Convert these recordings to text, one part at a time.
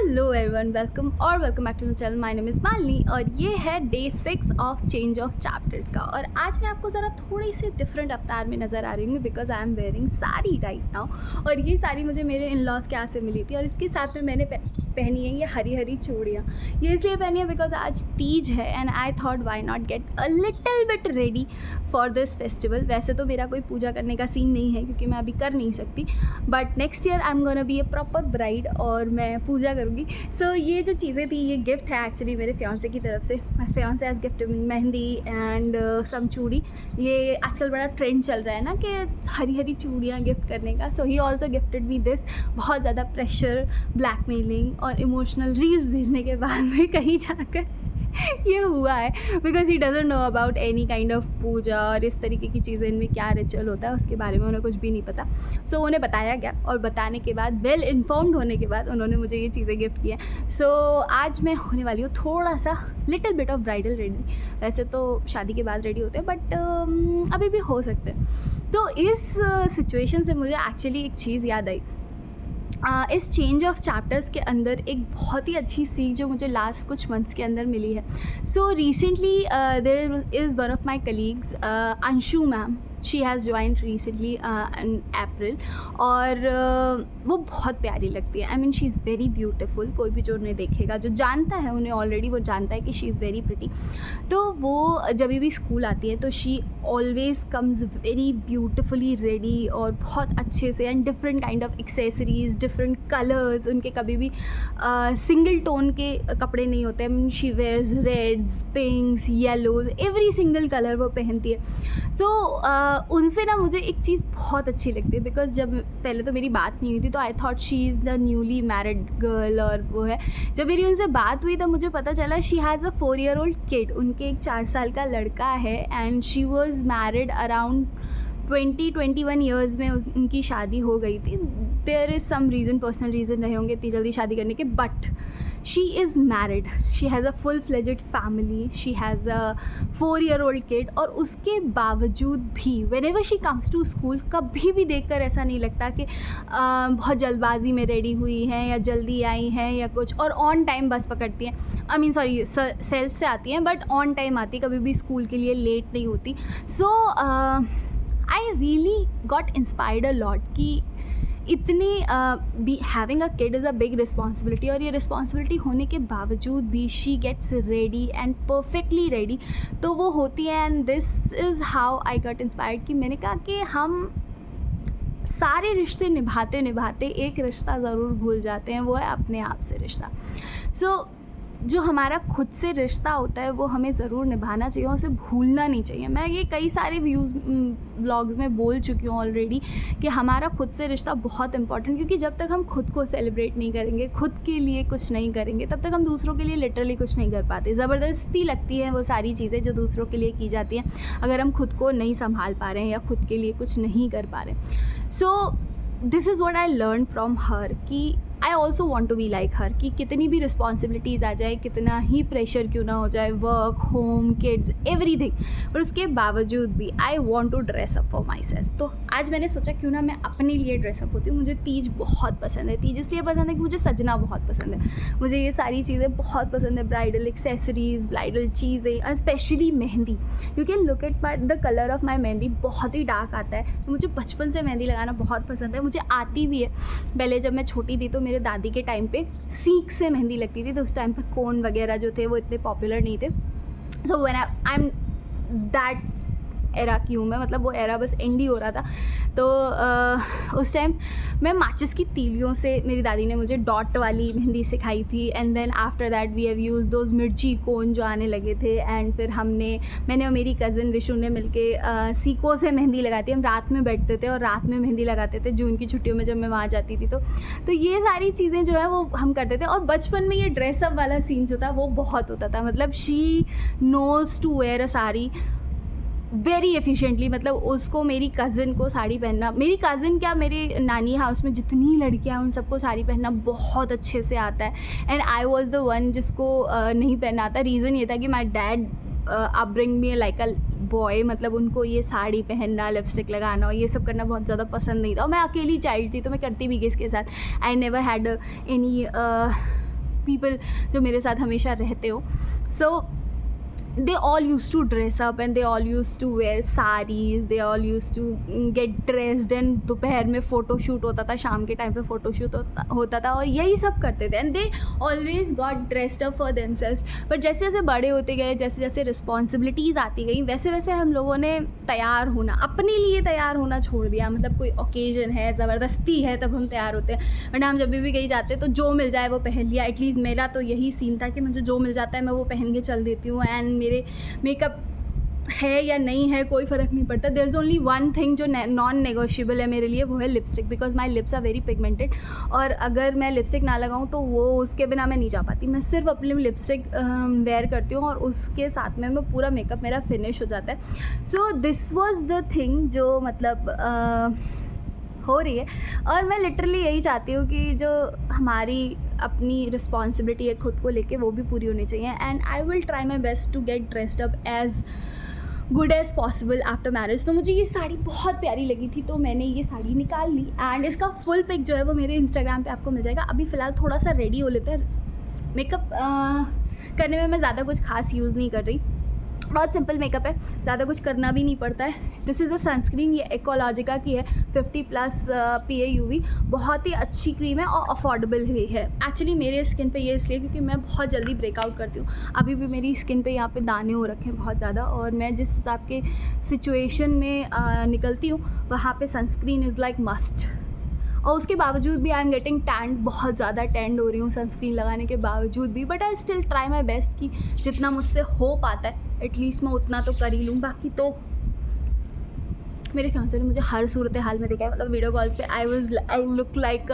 Hello everyone, welcome back to my channel. My name is Malini और ये है day 6 of change of chapters का। और आज मैं आपको ज़रा थोड़ी सी डिफरेंट अवतार में नज़र आ रही हूँ because I am wearing sari right now. और ये साड़ी मुझे मेरे इन लॉज के यहाँ से मिली थी और इसके साथ में मैंने पहनी है ये हरी हरी चूड़ियाँ। ये इसलिए पहनी है बिकॉज आज तीज है and I thought why not get a little bit ready for this festival. वैसे तो मेरा कोई पूजा करने का सीन नहीं है क्योंकि मैं अभी कर नहीं सकती, but next year I am gonna be A proper bride और मैं पूजा करूँगी। सो ये जो चीज़ें थी ये गिफ्ट है एक्चुअली मेरे फियांसे की तरफ से। My fiancee has gifted me mehndi and some chudi. ये आजकल बड़ा ट्रेंड चल रहा है ना कि हरी हरी चूड़ियाँ गिफ्ट करने का। So he also gifted me this. बहुत ज़्यादा प्रेशर, ब्लैकमेलिंग और इमोशनल रील्स भेजने के बाद में कहीं जाकर ये हुआ है because he doesn't know about any kind of puja और इस तरीके की चीज़ें, इनमें क्या रिचुअल होता है उसके बारे में उन्हें कुछ भी नहीं पता। सो उन्हें बताया गया और बताने के बाद वेल इन्फॉर्म्ड होने के बाद उन्होंने मुझे ये चीज़ें गिफ्ट की हैं। सो आज मैं होने वाली हूँ थोड़ा सा little bit of bridal ready. वैसे तो शादी के बाद रेडी होते हैं बट अभी भी हो सकते हैं। तो इस सिचुएशन से मुझे एक्चुअली एक चीज़ याद आई। इस चेंज ऑफ चैप्टर्स के अंदर एक बहुत ही अच्छी सीख जो मुझे लास्ट कुछ मंथ्स के अंदर मिली है। So recently there is one of my colleagues Anshu ma'am. She has joined recently in April और वो बहुत प्यारी लगती है। I mean she is very beautiful. कोई भी जो उन्हें देखेगा, जो जानता है उन्हें ऑलरेडी, वो जानता है कि शी इज़ वेरी प्रिटी। तो वो जब भी स्कूल आती है तो she always comes very beautifully ready और बहुत अच्छे से and different kind of accessories, different colours. उनके कभी भी सिंगल टोन के कपड़े नहीं होते। I mean she wears reds, pinks, yellows, every single colour वो पहनती है। तो उनसे ना मुझे एक चीज़ बहुत अच्छी लगती है बिकॉज जब पहले तो मेरी बात नहीं हुई थी तो I thought she is the newly married girl और वो है। जब मेरी उनसे बात हुई तो मुझे पता चला she has a 4-year-old kid. उनके एक 4 साल का लड़का है and she was married around 20-21 years में उनकी शादी हो गई थी। There is some reason, personal reason रहे होंगे इतनी जल्दी शादी करने के, but she is married, she has a full fledged family, she has a 4-year-old kid. और उसके बावजूद भी whenever she comes to school कभी भी देख कर ऐसा नहीं लगता कि बहुत जल्दबाजी में रेडी हुई हैं या जल्दी आई हैं या कुछ। और ऑन टाइम बस पकड़ती हैं, आई मीन सॉरी सेल्फ से आती हैं बट ऑन टाइम आती, कभी भी स्कूल के लिए लेट नहीं होती। So I really got inspired a lot कि इतनी बी having a kid is a big responsibility और ये रिस्पॉन्सिबिलिटी होने के बावजूद भी she gets ready and perfectly ready. तो वो होती है and this is how I got inspired कि मैंने कहा कि हम सारे रिश्ते निभाते निभाते एक रिश्ता ज़रूर भूल जाते हैं, वो है अपने आप से रिश्ता। सो जो हमारा खुद से रिश्ता होता है वो हमें ज़रूर निभाना चाहिए और उसे भूलना नहीं चाहिए। मैं ये कई सारे व्लॉग्स में बोल चुकी हूँ ऑलरेडी कि हमारा खुद से रिश्ता बहुत इंपॉर्टेंट, क्योंकि जब तक हम खुद को सेलिब्रेट नहीं करेंगे, खुद के लिए कुछ नहीं करेंगे, तब तक हम दूसरों के लिए लिटरली कुछ नहीं कर पाते। ज़बरदस्ती लगती है वो सारी चीज़ें जो दूसरों के लिए की जाती हैं अगर हम खुद को नहीं संभाल पा रहे हैं या खुद के लिए कुछ नहीं कर पा रहे। So this is what I learn from her कि I also want to be like her कि कितनी भी रिस्पॉन्सिबिलिटीज़ आ जाए, कितना ही प्रेशर क्यों ना हो जाए, वर्क, होम, किड्स, एवरीथिंग, पर उसके बावजूद भी I want to dress up for myself. तो आज मैंने सोचा क्यों ना मैं अपने लिए ड्रेसअप होती हूँ। मुझे तीज बहुत पसंद है। तीज इसलिए पसंद है कि मुझे सजना बहुत पसंद है। मुझे ये सारी चीज़ें बहुत पसंद है, ब्राइडल एक्सेसरीज़, ब्राइडल चीज़ें, specially mehndi. You can look at my the colour of my mehndi, बहुत ही डार्क आता है। तो मुझे बचपन से मेहंदी लगाना बहुत पसंद है, मुझे आती भी है। पहले जब मैं छोटी थी तो मेरे दादी के टाइम पे सीख से मेहंदी लगती थी, तो उस टाइम पर कोन वगैरह जो थे वो इतने पॉपुलर नहीं थे। So when I am that era की हूँ मैं, मतलब वो एरा बस एंड ही हो रहा था। तो उस टाइम मैं माचिस की तीलियों से, मेरी दादी ने मुझे डॉट वाली मेहंदी सिखाई थी and then after that we have use those mirchi cone जो आने लगे थे। एंड फिर मैंने और मेरी कज़न विशु ने मिलके सीकों से मेहंदी लगाई थी। हम रात में बैठते थे और रात में मेहंदी लगाते थे जून की छुट्टियों में जब मैं वहाँ जाती थी। तो ये सारी चीज़ें जो है वो हम करते थे। और बचपन में ये ड्रेसअप वाला सीन जो था वो बहुत होता था। मतलब she knows to wear a sari very efficiently. मतलब उसको, मेरी कज़न को साड़ी पहनना, मेरी कज़न क्या, मेरे नानी हाउस में जितनी लड़कियां हैं उन सबको साड़ी पहनना बहुत अच्छे से आता है and I was the one जिसको नहीं पहनना आता। रीज़न ये था कि my dad upbring me like a boy, मतलब उनको ये साड़ी पहनना, लिपस्टिक लगाना और ये सब करना बहुत ज़्यादा पसंद नहीं था। और मैं अकेली चाइल्ड थी तो मैं करती भी किसके साथ। I never had any people जो मेरे साथ हमेशा रहते हो. सो they all used to dress up and they all used to wear sarees, they all used to get dressed and दोपहर में फ़ोटो शूट होता था, शाम के टाइम पे फ़ोटो शूट होता था और यही सब करते थे. And they always got dressed up for themselves. But जैसे जैसे बड़े होते गए, जैसे जैसे रिस्पॉन्सिबिलिटीज़ आती गई, वैसे वैसे हम लोगों ने तैयार होना, अपने लिए तैयार होना छोड़ दिया. मतलब कोई ओकेजन है, ज़बरदस्ती है, तब हम तैयार होते हैं. वरना हम जब भी कहीं जाते तो जो मिल जाए वो पहन लिया. एटलीस्ट मेरा तो यही सीन था कि मुझे जो मिल जाता है मैं वो पहन के चल देती हूँ. एंड मेरे मेकअप है या नहीं है कोई फ़र्क नहीं पड़ता. There is only one thing जो नॉन नेगोशिएबल है मेरे लिए, वो है lipstick. Because my lips are very pigmented और अगर मैं लिपस्टिक ना लगाऊँ तो वो उसके बिना मैं नहीं जा पाती. मैं सिर्फ अपनी लिपस्टिक वेयर करती हूँ और उसके साथ में मैं पूरा मेकअप मेरा फिनिश हो जाता है. So this was the thing जो मतलब हो रही है. और मैं लिटरली यही चाहती हूँ कि जो हमारी अपनी रिस्पॉन्सिबिलिटी है खुद को लेके, वो भी पूरी होनी चाहिए. And I will try my best to get dressed up as good as possible after marriage. तो मुझे ये साड़ी बहुत प्यारी लगी थी तो मैंने ये साड़ी निकाल ली. एंड इसका फुल पिक जो है वो मेरे इंस्टाग्राम पे आपको मिल जाएगा. अभी फ़िलहाल थोड़ा सा रेडी हो लेते हैं. मेकअप करने में मैं ज़्यादा कुछ खास यूज़ नहीं कर रही, बहुत सिंपल मेकअप है, ज़्यादा कुछ करना भी नहीं पड़ता है. दिस इज़ अ सनस्क्रीन, ये एक्वालॉजिका की है, 50+ PA UV. बहुत ही अच्छी क्रीम है और अफोर्डेबल भी है. एक्चुअली मेरे स्किन पे ये इसलिए क्योंकि मैं बहुत जल्दी ब्रेकआउट करती हूँ. अभी भी मेरी स्किन पे यहाँ पे दाने हो रखे हैं बहुत ज़्यादा, और मैं जिस हिसाब के सिचुएशन में निकलती हूँ वहाँ पे सनस्क्रीन इज़ लाइक मस्ट. और उसके बावजूद भी आई एम गेटिंग टैंड, बहुत ज़्यादा टैंड हो रही हूँ सनस्क्रीन लगाने के बावजूद भी. But I still try my best कि जितना मुझसे हो पाता है एटलीस्ट मैं उतना तो कर ही लूँ. बाकी तो मेरे फियांसे ने मुझे हर सूरत हाल में देखा है. मतलब वीडियो कॉल्स पे आई लुक लाइक,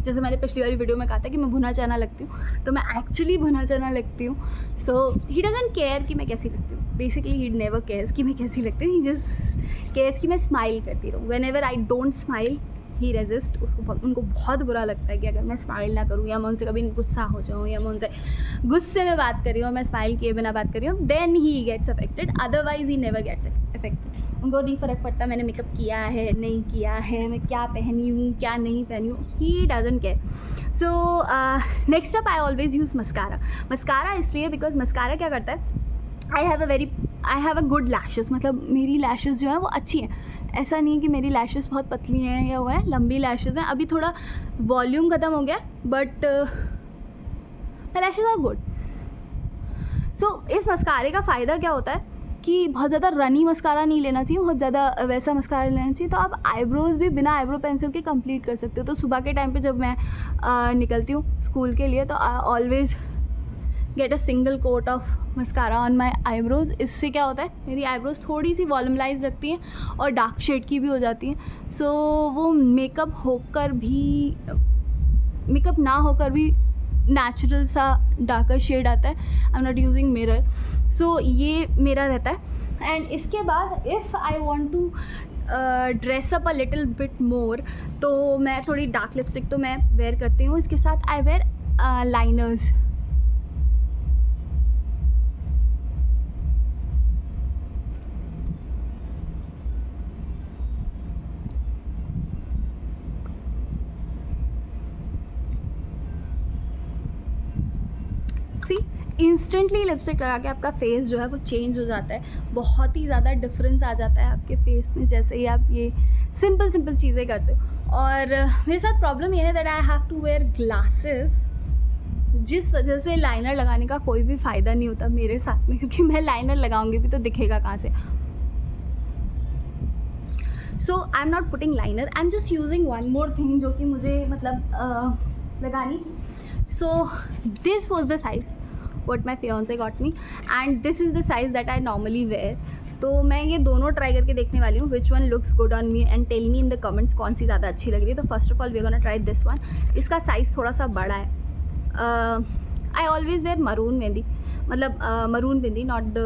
जैसे मैंने पिछली वाली वीडियो में कहा था कि मैं भुना चना लगती हूँ, तो मैं एक्चुअली भुना चना लगती हूँ. सो ही डजंट केयर कि मैं कैसी लगती हूँ. बेसिकली ही नेवर केयर्स कि मैं कैसी लगती हूँ. ही जस्ट केयर्स कि मैं स्माइल करती रहूँ. When ever I don't smile he resist. उनको बहुत बुरा लगता है कि अगर मैं स्माइल ना करूँ या मैं उनसे कभी गुस्सा हो जाऊँ या मैं उनसे गुस्से में बात कर रही हूँ और मैं स्माइल किए बिना बात कर रही हूँ, then he gets affected. Otherwise he never gets affected. उनको नहीं फ़र्क पड़ता मैंने मेकअप किया है नहीं किया है, मैं क्या पहनी हूँ क्या नहीं पहनी हूँ. He doesn't care. So next up I always use mascara. Mascara इसलिए बिकॉज मस्कारा क्या करता है, I have a good lashes. मतलब मेरी लैशेस जो है वो अच्छी हैं. ऐसा नहीं है कि मेरी लैशेस बहुत पतली हैं या वो है, लंबी लैशेस हैं. अभी थोड़ा वॉल्यूम ख़त्म हो गया but my lashes are good. So इस मस्कारे का फ़ायदा क्या होता है कि बहुत ज़्यादा रनी मस्कारा नहीं लेना चाहिए, बहुत ज़्यादा वैसा मस्कारा लेना चाहिए. तो आप आईब्रोज़ भी बिना आईब्रो पेंसिल के कंप्लीट कर सकते हो. तो सुबह के टाइम पे जब मैं निकलती हूँ स्कूल के लिए तो I always get a single quote of mascara on my eyebrows. इससे क्या होता है, मेरी आईब्रोज़ थोड़ी सी वॉल्यूमलाइज लगती हैं और डार्क शेड की भी हो जाती हैं. सो वो मेकअप ना होकर भी नेचुरल सा डार्कर शेड आता है. I am not using mirror. So ये मेरा रहता है. एंड इसके बाद if I want to dress up a little bit more तो मैं थोड़ी डार्क लिपस्टिक तो मैं वेयर करती हूँ. इसके साथ I wear liners. See instantly lipstick लगा के आपका फेस जो है वो चेंज हो जाता है. बहुत ही ज़्यादा डिफरेंस आ जाता है आपके फेस में जैसे ही आप ये सिंपल चीज़ें करते हो. और मेरे साथ प्रॉब्लम ये है that I have to wear glasses, जिस वजह से लाइनर लगाने का कोई भी फ़ायदा नहीं होता मेरे साथ में, क्योंकि मैं लाइनर लगाऊंगी भी तो दिखेगा कहाँ से. So I am not putting liner, I am just using one more thing जो कि मुझे मतलब लगानी थी. So this was the size what my fiance got me and this is the size that I normally wear. तो मैं ये दोनों ट्राई करके देखने वाली हूँ which one looks good on me and tell me in the comments कौन सी ज़्यादा अच्छी लग रही है. तो first of all we are gonna try this one. इसका साइज़ थोड़ा सा बड़ा है. I always wear maroon mehndi, मतलब maroon bindi, not the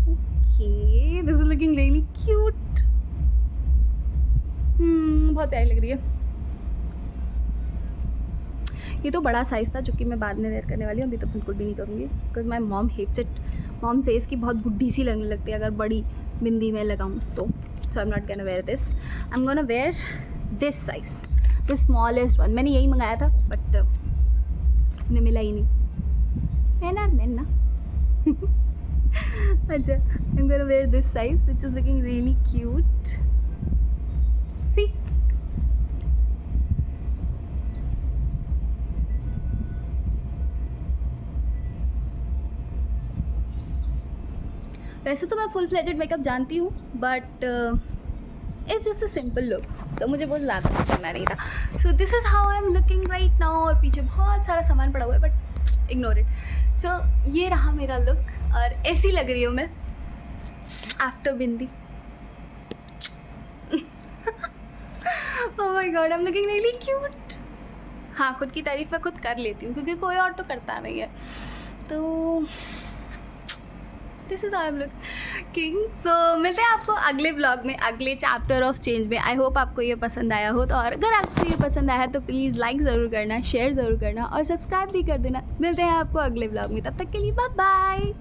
okay. This is looking really cute. बहुत प्यारी लग रही है. ये तो बड़ा साइज़ था जो कि मैं बाद में वेयर करने वाली हूँ. अभी तो बिल्कुल भी नहीं करूँगी because my mom hates it. Mom से इसकी बहुत बुढ़ी सी लगने लगती है अगर बड़ी बिंदी में लगाऊँ तो. So I am not gonna wear this. I am gonna wear this size. The smallest one. मैंने यही मंगाया था बट उन्हें मिला ही नहीं. मैन आर मैन ना. अच्छा, I'm gonna wear this size which is looking really cute. See? वैसे तो मैं फुल फ्लेजेड मेकअप जानती हूँ but it's just a simple look, तो मुझे बहुत ज़्यादा करना नहीं था. सो this is how I am looking right now. और पीछे बहुत सारा सामान पड़ा हुआ है बट इग्नोर इट. सो ये रहा मेरा लुक और ऐसी लग रही हूँ मैं after bindi. Oh my God, I am looking really cute. हाँ, खुद की तारीफ़ मैं खुद कर लेती हूँ क्योंकि कोई और तो करता नहीं है. तो this is I am looking. So मिलते हैं आपको अगले ब्लॉग में, अगले चैप्टर ऑफ चेंज में. आई होप आपको ये पसंद आया हो. तो और अगर आपको ये पसंद आया तो प्लीज़ लाइक ज़रूर करना, शेयर ज़रूर करना और सब्सक्राइब भी कर देना. मिलते हैं आपको अगले ब्लॉग में, तब तक के लिए बाय बाय.